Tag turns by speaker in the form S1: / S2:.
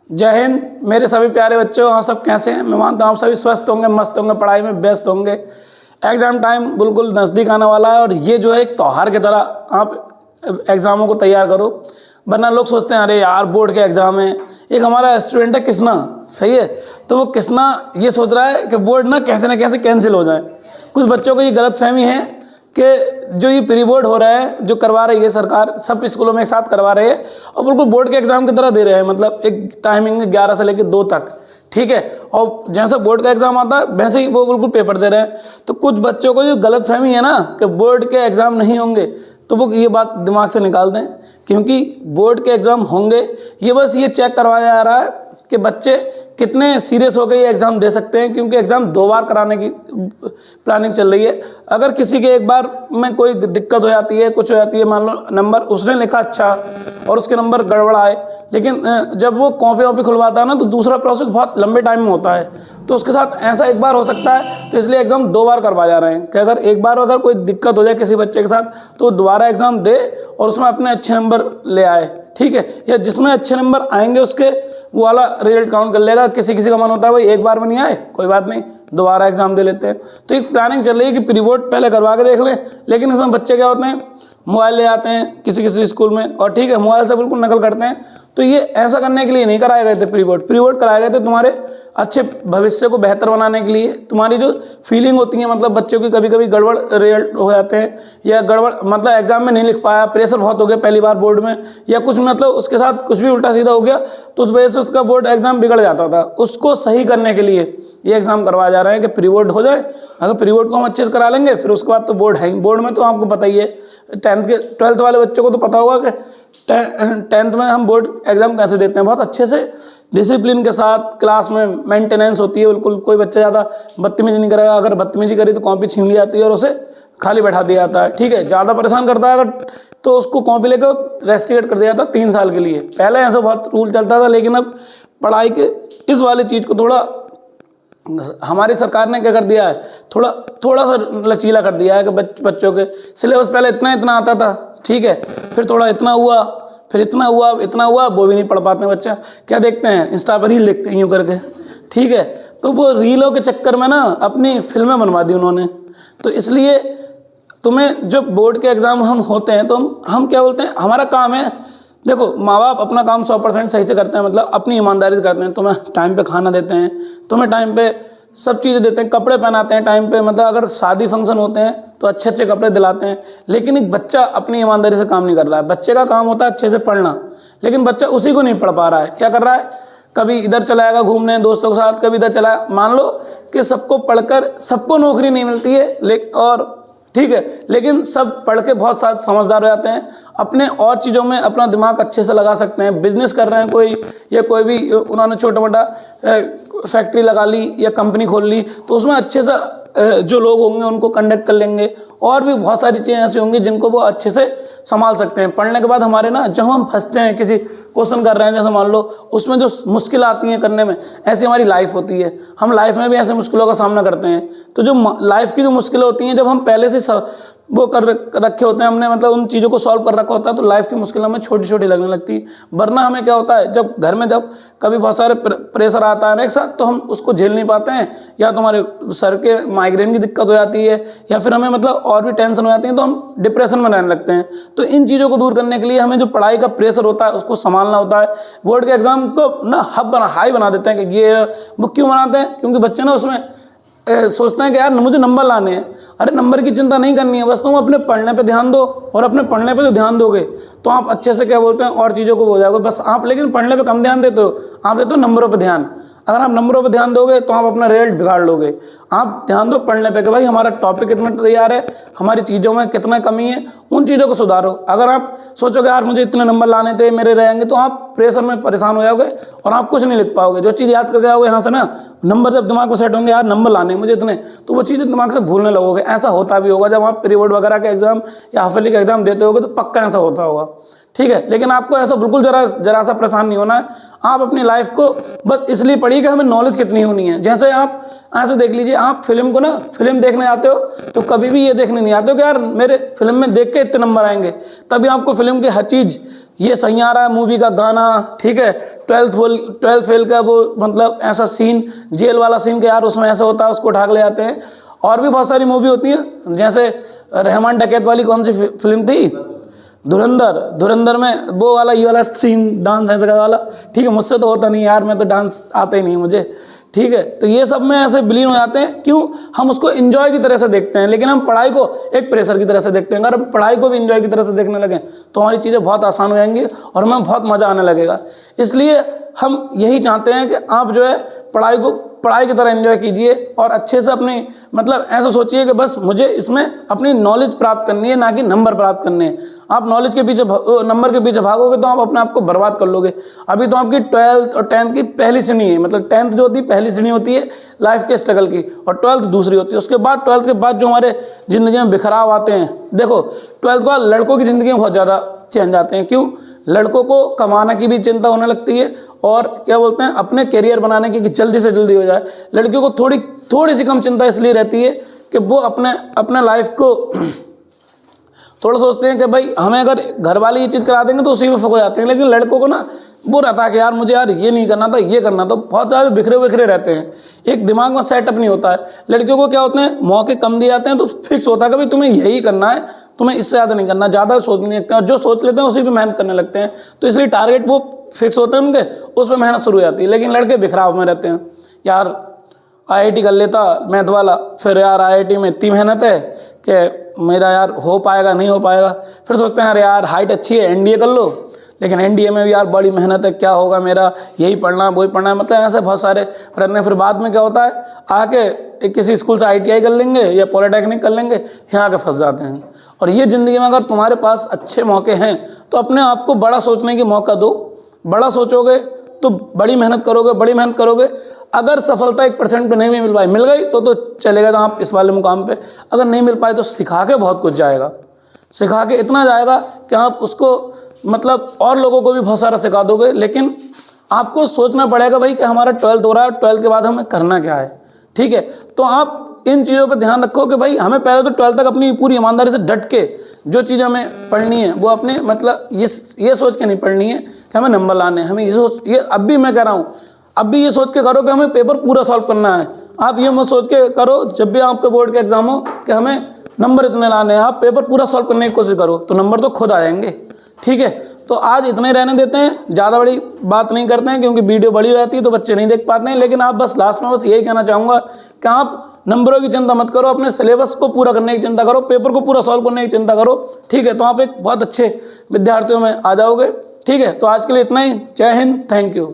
S1: जय हिंद मेरे सभी प्यारे बच्चों, आप सब कैसे हैं। मैं मानता हूँ आप सभी स्वस्थ होंगे, मस्त होंगे, पढ़ाई में व्यस्त होंगे। एग्ज़ाम टाइम बिल्कुल नज़दीक आने वाला है और ये जो है एक त्यौहार की तरह आप एग्ज़ामों को तैयार करो। वरना लोग सोचते हैं अरे यार बोर्ड के एग्ज़ाम है। एक हमारा स्टूडेंट है कृष्णा, सही है, तो वो कृष्णा ये सोच रहा है कि बोर्ड ना कैसे कैंसिल हो जाए। कुछ बच्चों को ये गलतफहमी है कि जो ये प्री बोर्ड हो रहा है, जो करवा रही है सरकार, सब स्कूलों में एक साथ करवा रहे हैं और बिल्कुल बोर्ड के एग्ज़ाम की तरह दे रहे हैं। मतलब एक टाइमिंग 11 से लेकर 2 तक, ठीक है। और जैसा बोर्ड का एग्ज़ाम आता है वैसे ही वो बिल्कुल पेपर दे रहे हैं। तो कुछ बच्चों को जो गलतफहमी है ना कि बोर्ड के एग्ज़ाम नहीं होंगे, तो वो ये बात दिमाग से निकाल दें, क्योंकि बोर्ड के एग्ज़ाम होंगे। ये बस ये चेक करवाया जा रहा है कि बच्चे कितने सीरियस होकर ये एग्ज़ाम दे सकते हैं, क्योंकि एग्ज़ाम 2 बार कराने की प्लानिंग चल रही है। अगर किसी के एक बार में कोई दिक्कत हो जाती है, कुछ हो जाती है, मान लो नंबर उसने लिखा अच्छा और उसके नंबर गड़बड़ आए, लेकिन जब वो कॉपी वॉपी खुलवाता है ना तो दूसरा प्रोसेस बहुत लंबे टाइम में होता है। तो उसके साथ ऐसा एक बार हो सकता है, तो इसलिए एग्ज़ाम 2 बार करवाए जा रहे हैं कि अगर एक बार अगर कोई दिक्कत हो जाए किसी बच्चे के साथ तो दोबारा एग्ज़ाम दे और उसमें अपने अच्छे नंबर ले आए, ठीक है। या जिसमें अच्छे नंबर आएंगे उसके वो वाला रिजल्ट काउंट कर लेगा। किसी किसी का मन होता है भाई एक बार में नहीं आए, कोई बात नहीं, दोबारा एग्जाम दे लेते हैं। तो एक प्लानिंग चल रही है कि प्री बोर्ड पहले करवा के देख लें। लेकिन इसमें बच्चे क्या होते हैं, मोबाइल ले आते हैं किसी स्कूल में और ठीक है मोबाइल से बिल्कुल नकल करते हैं। तो ये ऐसा करने के लिए नहीं कराए गए थे प्री बोर्ड कराए गए थे तुम्हारे अच्छे भविष्य को बेहतर बनाने के लिए। तुम्हारी जो फीलिंग होती है, मतलब बच्चों की कभी कभी गड़बड़ रिजल्ट हो जाते हैं या गड़बड़ मतलब एग्जाम में नहीं लिख पाया, प्रेशर बहुत हो गया पहली बार बोर्ड में, या कुछ मतलब उसके साथ कुछ भी उल्टा सीधा हो गया तो उस वजह से उसका बोर्ड एग्जाम बिगड़ जाता था। उसको सही करने के लिए ये एग्जाम करवाया जा रहा है कि प्री बोर्ड हो जाए। अगर प्री बोर्ड को हम अच्छे से करा लेंगे फिर उसके बाद तो बोर्ड है ही। बोर्ड में तो आपको पता ही है, 12th वाले बच्चों को तो पता होगा कि 10th में हम बोर्ड एग्ज़ाम कैसे देते हैं। बहुत अच्छे से डिसिप्लिन के साथ क्लास में मेंटेनेंस होती है, बिल्कुल कोई बच्चा ज़्यादा बदतमीजी नहीं करेगा। अगर बदतमीजी करी तो कॉपी छीन ली जाती है और उसे खाली बैठा दिया जाता है, ठीक है। ज़्यादा परेशान करता है अगर तो उसको कॉपी लेकर रेस्टिकेट कर दिया जाता है 3 साल के लिए। पहले ऐसा बहुत रूल चलता था, लेकिन अब पढ़ाई के इस वाली चीज़ को थोड़ा हमारी सरकार ने क्या कर दिया है, थोड़ा सा लचीला कर दिया है कि बच्चों के सिलेबस पहले इतना आता था, ठीक है, फिर थोड़ा इतना हुआ, फिर इतना हुआ, वो भी नहीं पढ़ पाते हैं। बच्चा क्या देखते हैं, इंस्टा पर रील देखते हैं यूँ करके, ठीक है। तो वो रीलों के चक्कर में ना अपनी फिल्में बनवा दी उन्होंने। तो इसलिए तुम्हें जब बोर्ड के एग्ज़ाम हम होते हैं तो हम क्या बोलते हैं, हमारा काम है, देखो माँ बाप अपना काम 100% सही से करते हैं, मतलब अपनी ईमानदारी से करते हैं। तुम्हें टाइम पे खाना देते हैं, तुम्हें टाइम पे सब चीज़ें देते हैं, कपड़े पहनाते हैं टाइम पे, मतलब अगर शादी फंक्शन होते हैं तो अच्छे कपड़े दिलाते हैं। लेकिन एक बच्चा अपनी ईमानदारी से काम नहीं कर रहा है। बच्चे का काम होता है अच्छे से पढ़ना, लेकिन बच्चा उसी को नहीं पढ़ पा रहा है। क्या कर रहा है, कभी इधर चला जाएगा घूमने दोस्तों के साथ, कभी इधर चला। मान लो कि सबको पढ़कर सबको नौकरी नहीं मिलती है, और ठीक है, लेकिन सब पढ़ के बहुत सारे समझदार हो जाते हैं, अपने और चीज़ों में अपना दिमाग अच्छे से लगा सकते हैं। बिजनेस कर रहे हैं कोई, या कोई भी उन्होंने छोटा मोटा फैक्ट्री लगा ली या कंपनी खोल ली, तो उसमें अच्छे से जो लोग होंगे उनको कंडक्ट कर लेंगे। और भी बहुत सारी चीज़ें ऐसी होंगी जिनको वो अच्छे से संभाल सकते हैं। पढ़ने के बाद हमारे ना जब हम फंसते हैं किसी क्वेश्चन कर रहे हैं, जैसे मान लो उसमें जो मुश्किल आती हैं करने में, ऐसी हमारी लाइफ होती है। हम लाइफ में भी ऐसे मुश्किलों का सामना करते हैं। तो जो लाइफ की जो मुश्किलें होती हैं, जब हम पहले से वो कर रखे होते हैं हमने, मतलब उन चीज़ों को सॉल्व कर रखा होता है, तो लाइफ की मुश्किलें हमें छोटी छोटी लगने लगती है। वरना हमें क्या होता है, जब घर में जब कभी बहुत सारे प्रेशर आता है एक साथ, तो हम उसको झेल नहीं पाते हैं, या तो हमारे सर के माइग्रेन की दिक्कत हो जाती है, या फिर हमें मतलब और भी टेंशन हो जाती है, तो हम डिप्रेशन में रहने लगते हैं। तो इन चीज़ों को दूर करने के लिए हमें जो पढ़ाई का प्रेशर होता है उसको संभालना होता है। बोर्ड के एग्जाम को ना हाई बना देते हैं कि ये वो क्यों बनाते हैं, क्योंकि बच्चे ना उसमें सोचते हैं कि यार मुझे नंबर लाने हैं। अरे नंबर की चिंता नहीं करनी है, बस तुम अपने पढ़ने पे ध्यान दो, और अपने पढ़ने पे जो ध्यान दोगे तो आप अच्छे से क्या बोलते हैं और चीज़ों को हो जाओगे। बस आप लेकिन पढ़ने पे कम ध्यान देते हो, आप देते हो नंबरों पे ध्यान। अगर आप नंबरों पे ध्यान दोगे तो आप अपना रिजल्ट बिगाड़ लोगे। आप ध्यान दो पढ़ने पे कि भाई हमारा टॉपिक कितना तैयार है, हमारी चीज़ों में कितना कमी है, उन चीज़ों को सुधारो। अगर आप सोचोगे यार मुझे इतने नंबर लाने थे मेरे रहेंगे, तो आप प्रेशर में परेशान हो जाओगे और आप कुछ नहीं लिख पाओगे। जो चीज़ याद करके आओगे यहाँ से ना, नंबर जब दिमाग में सेट होंगे, यार नंबर लाने मुझे इतने, तो वो चीज़ें दिमाग से भूलने लगोगे। ऐसा होता भी होगा जब आप प्री बोर्ड वगैरह के एग्जाम या हाफ ईयरली के एग्जाम देते होगे, तो पक्का ऐसा होता होगा, ठीक है। लेकिन आपको ऐसा बिल्कुल जरा सा परेशान नहीं होना है। आप अपनी लाइफ को बस इसलिए पढ़िए कि हमें नॉलेज कितनी होनी है। जैसे आप ऐसे देख लीजिए, आप फिल्म देखने आते हो तो कभी भी ये देखने नहीं आते हो कि यार मेरे फिल्म में देख के इतने नंबर आएंगे। तभी आपको फिल्म की हर चीज़ ये सही आ रहा है मूवी का गाना, ठीक है। 12th फेल का वो मतलब ऐसा सीन, जेल वाला सीन के यार उसमें ऐसा होता है, उसको उठा के ले आते हैं। और भी बहुत सारी मूवी होती है, जैसे रहमान डकैत वाली कौन सी फिल्म थी, धुरंधर में वो वाला ये वाला सीन, डांस ऐसा वाला, ठीक है। मुझसे तो होता नहीं यार, मैं तो डांस आता ही नहीं मुझे, ठीक है। तो ये सब में ऐसे विलीन हो जाते हैं, क्यों? हम उसको एंजॉय की तरह से देखते हैं, लेकिन हम पढ़ाई को एक प्रेशर की तरह से देखते हैं। अगर हम पढ़ाई को भी एंजॉय की तरह से देखने लगें तो हमारी चीज़ें बहुत आसान हो जाएंगी और हमें बहुत मज़ा आने लगेगा। इसलिए हम यही चाहते हैं कि आप जो है पढ़ाई को पढ़ाई की तरह एंजॉय कीजिए और अच्छे से अपनी मतलब ऐसा सोचिए कि बस मुझे इसमें अपनी नॉलेज प्राप्त करनी है, ना कि नंबर प्राप्त करने हैं। आप नॉलेज के पीछे नंबर के पीछे भागोगे तो आप अपने आप को बर्बाद कर लोगे। अभी तो आपकी 12th और 10th की पहली श्रेणी है, मतलब 10th जो होती है पहली श्रेणी होती है लाइफ के स्ट्रगल की, और 12th दूसरी होती है। उसके बाद 12th के बाद जो हमारे ज़िंदगी में बिखराव आते हैं, देखो 12th के बाद लड़कों की ज़िंदगी में बहुत ज़्यादा चेंज आते हैं। क्यों? लड़कों को कमाने की भी चिंता होने लगती है और क्या बोलते हैं अपने करियर बनाने की कि जल्दी से जल्दी हो जाए। लड़कियों को थोड़ी सी कम चिंता इसलिए रहती है कि वो अपने लाइफ को थोड़ा सोचते हैं कि भाई हमें अगर घर वाले ये चीज़ करा देंगे तो उसी में फंस जाते हैं। लेकिन लड़कों को ना वो रहता है कि यार मुझे यार ये नहीं करना था, ये करना था, बहुत ज़्यादा बिखरे रहते हैं, एक दिमाग में सेटअप नहीं होता है। लड़कियों को क्या होते हैं, मौके कम दिए जाते हैं तो फिक्स होता है कि भाई तुम्हें यही करना है, तुम्हें इससे ज़्यादा नहीं करना, ज़्यादा सोचनी है, जो सोच लेते हैं उसी पर मेहनत करने लगते हैं। तो इसलिए टारगेट वो फिक्स होते हैं उनके, उस पर मेहनत शुरू हो जाती है। लेकिन लड़के बिखराव में रहते हैं, यार IIT कर लेता मैथ वाला, फिर यार IIT में इतनी मेहनत है कि मेरा यार हो पाएगा नहीं हो पाएगा। फिर सोचते हैं यार हाइट अच्छी है NDA कर लो, लेकिन NDA में भी यार बड़ी मेहनत है, क्या होगा मेरा, यही पढ़ना वही पढ़ना, मतलब ऐसे बहुत सारे रहते हैं। फिर बाद में क्या होता है, आके किसी स्कूल से ITI कर लेंगे या पॉलिटेक्निक कर लेंगे, यहाँ आके फंस जाते हैं। और ये ज़िंदगी में अगर तुम्हारे पास अच्छे मौके हैं तो अपने आप को बड़ा सोचने की मौका दो। बड़ा सोचोगे तो बड़ी मेहनत करोगे। अगर सफलता 1% पे नहीं भी मिल पाई, मिल गई तो चलेगा तो आप इस वाले मुकाम पे। अगर नहीं मिल पाए तो सिखा के बहुत कुछ जाएगा, सिखा के इतना जाएगा कि आप उसको मतलब और लोगों को भी बहुत सारा सिखा दोगे। लेकिन आपको सोचना पड़ेगा भाई कि हमारा 12th हो रहा है, 12th के बाद हमें करना क्या है, ठीक है। तो आप इन चीज़ों पर ध्यान रखो कि भाई हमें पहले तो 12th तक अपनी पूरी ईमानदारी से डट के जो चीज़ हमें पढ़नी है वो अपने मतलब ये सोच के नहीं पढ़नी है कि हमें नंबर लाने हैं। हमें ये अब भी मैं कह रहा हूँ, अब भी ये सोच के करो कि हमें पेपर पूरा सॉल्व करना है। आप ये मत सोच के करो जब भी आपके बोर्ड के एग्जाम हो कि हमें नंबर इतने लाने हैं। आप पेपर पूरा सॉल्व करने की कोशिश करो तो नंबर तो खुद आ जाएंगे, ठीक है। तो आज इतने रहने देते हैं, ज़्यादा बड़ी बात नहीं करते हैं क्योंकि वीडियो बड़ी हो जाती है तो बच्चे नहीं देख पाते हैं। लेकिन आप बस लास्ट में बस यही कहना चाहूँगा कि आप नंबरों की चिंता मत करो, अपने सिलेबस को पूरा करने की चिंता करो, पेपर को पूरा सॉल्व करने की चिंता करो, ठीक है। तो आप एक बहुत अच्छे विद्यार्थियों में आ जाओगे, ठीक है। तो आज के लिए इतना ही। जय हिंद, थैंक यू।